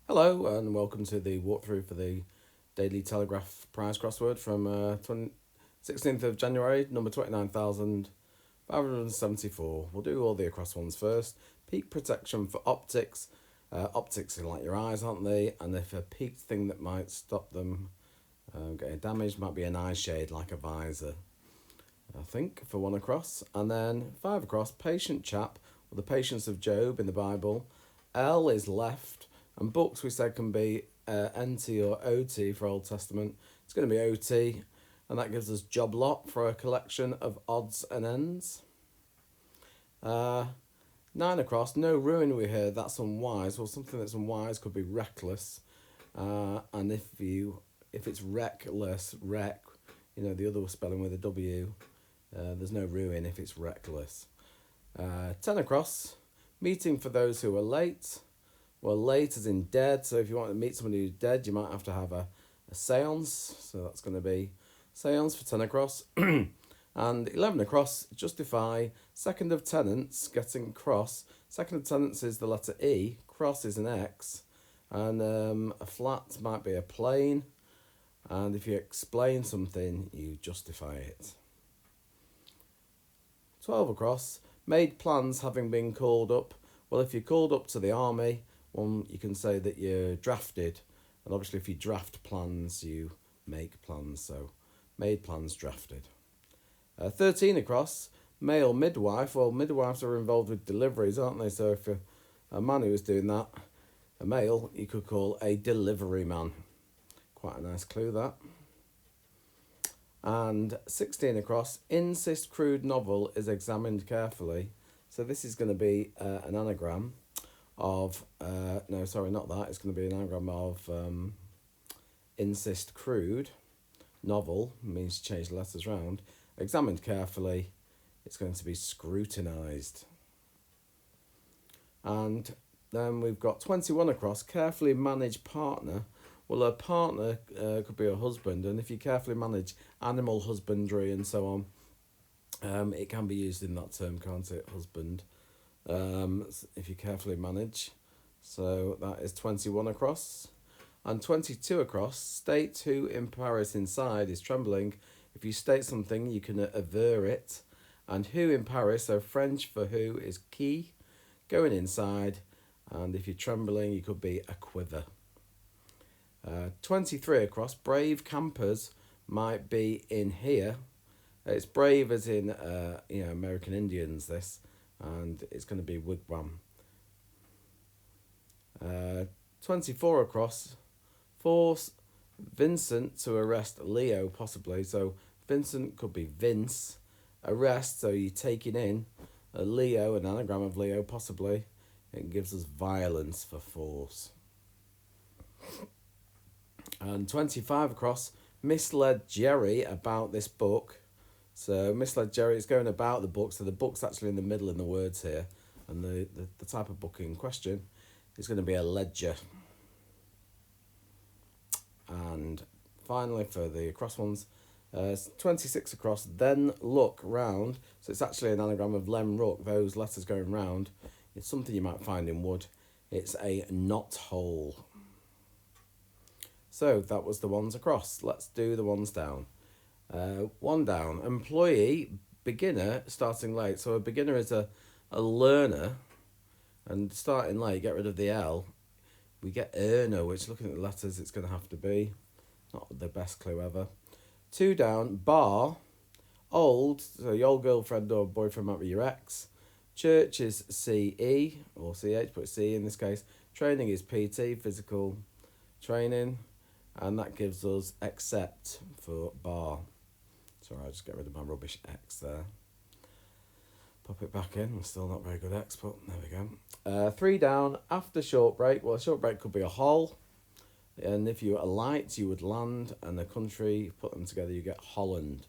Hello and welcome to the walkthrough for the Daily Telegraph prize crossword from 16th of January, number 29,574. We'll do all the across ones first. Peak protection for optics. Optics are like your eyes, aren't they? And if a peaked thing that might stop them getting damaged might be an eye shade like a visor, I think, for one across. And then 5 across, patient chap, or the patience of Job in the Bible. L is left. And books we said can be NT or OT for Old Testament. It's going to be OT, and that gives us job lot for a collection of odds and ends. 9 across, no ruin we heard, that's unwise. Well, something that's unwise could be reckless. And if it's reckless, the other spelling with a W, there's no ruin if it's reckless. 10 across, meeting for those who are late. Well, late as in dead, so if you want to meet somebody who's dead, you might have to have a seance. So that's going to be seance for 10 across. And 11 across, justify, second of tenants, getting cross. Second of tenants is the letter E, cross is an X, and a flat might be a plane. And if you explain something, you justify it. 12 across, made plans having been called up. Well, if you're called up to the army, you can say that you're drafted, and obviously if you draft plans, you make plans, so made plans, drafted. 13 across, male midwife. Well, midwives are involved with deliveries, aren't they? So if a man who was doing that, a male, you could call a delivery man. Quite a nice clue, that. And 16 across, insist crude novel is examined carefully. So this is going to be an anagram of, no, sorry, not that. It's going to be an anagram of insist crude. Novel means change the letters round. Examined carefully, it's going to be scrutinised. And then we've got 21 across, carefully manage partner. Well, a partner could be a husband, and if you carefully manage animal husbandry and so on, it can be used in that term, can't it, husband? If you carefully manage. So that is 21 across. And 22 across, state who in Paris inside is trembling. If you state something, you can aver it. And who in Paris, so French for who is qui, going inside. And if you're trembling, you could be a quiver. 23 across, brave campers might be in here. It's brave as in, American Indians, this. And it's going to be wigwam. 24 across, force Vincent to arrest Leo, possibly. So Vincent could be Vince. Arrest, so you're taking in a Leo, an anagram of Leo, possibly. It gives us violence for force. And 25 across, misled Jerry about this book. So misled Jerry is going about the book, so the book's actually in the middle in the words here. And the type of book in question is going to be a ledger. And finally for the across ones, 26 across, then look round. So it's actually an anagram of lem rook, those letters going round. It's something you might find in wood. It's a knot hole. So that was the ones across. Let's do the ones down. 1 down, employee, beginner, starting late. So a beginner is a learner, and starting late, get rid of the L. We get earner, which looking at the letters, it's going to have to be. Not the best clue ever. 2 down, bar, old, so your old girlfriend or boyfriend might be your ex. Church is CE, or CH, but C in this case. Training is PT, physical training. And that gives us except for bar. Sorry, I'll just get rid of my rubbish X there. Pop it back in. I'm still not very good X, but there we go. 3 down, after short break. Well, a short break could be a hol. And if you alight, you would land. And a country, put them together, you get Holland.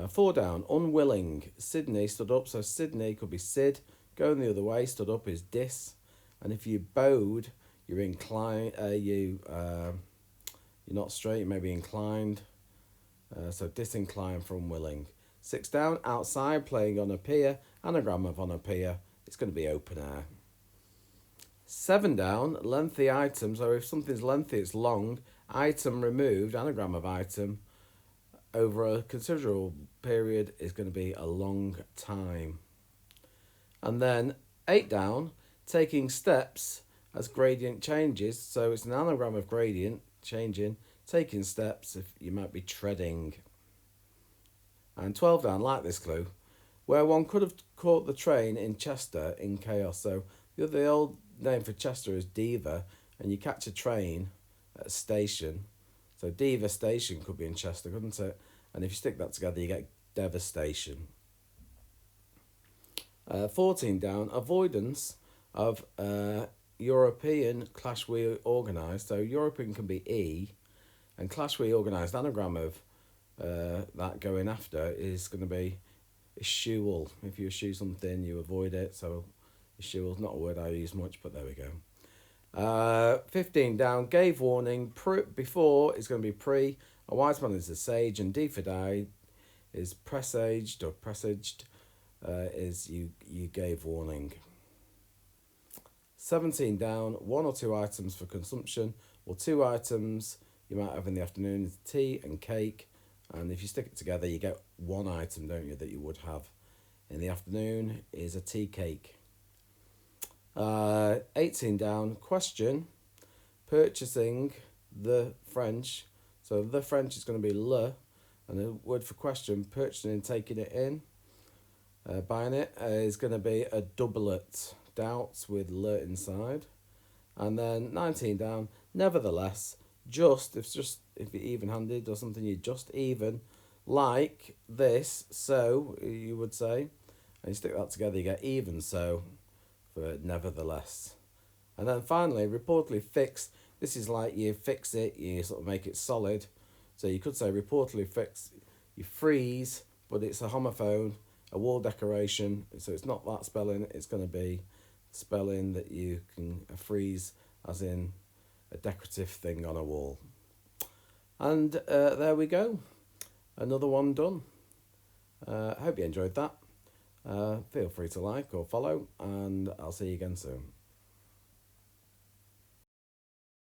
4 down, unwilling. Sydney stood up. So Sydney could be Sid. Going the other way, stood up is dis. And if you bowed, you're inclined, you're not straight, you may be inclined. So disinclined for unwilling. 6 down, outside, playing on a pier. Anagram of on a pier. It's going to be open air. 7 down, lengthy item. So if something's lengthy, it's long. Item removed, anagram of item, over a considerable period is going to be a long time. And then 8 down, taking steps as gradient changes. So it's an anagram of gradient, changing, taking steps, if you might be treading. And 12 down, like this clue, where one could have caught the train in Chester in chaos. So the old name for Chester is Diva, and you catch a train at a station. So Diva Station could be in Chester, couldn't it? And if you stick that together, you get devastation. 14 down, avoidance of European clash we organised. So European can be E, and clash we organised, anagram of that going after is going to be eschew. If you eschew something, you avoid it. So eschew is not a word I use much, but there we go. 15 down, gave warning. Before is going to be pre. A wise man is a sage, and D for die is presaged or presaged. Is you gave warning. 17 down, 1 or 2 items for consumption, or 2 items you might have in the afternoon is tea and cake, and if you stick it together you get 1 item, don't you, that you would have in the afternoon is a tea cake. 18 down, question, purchasing the French. So the French is going to be le, and the word for question, purchasing and taking it in. Buying it is going to be a doublet, doubts with le inside. And then 19 down, nevertheless, if you're even-handed or something, you just even, like this, so you would say, and you stick that together, you get even so for nevertheless. And then finally, reportedly fix. This is like you fix it, you sort of make it solid. So you could say reportedly fix, you freeze, but it's a homophone, a wall decoration. So it's not that spelling, it's going to be spelling that you can freeze as in a decorative thing on a wall. And there we go. Another one done. I hope you enjoyed that. Feel free to like or follow, and I'll see you again soon.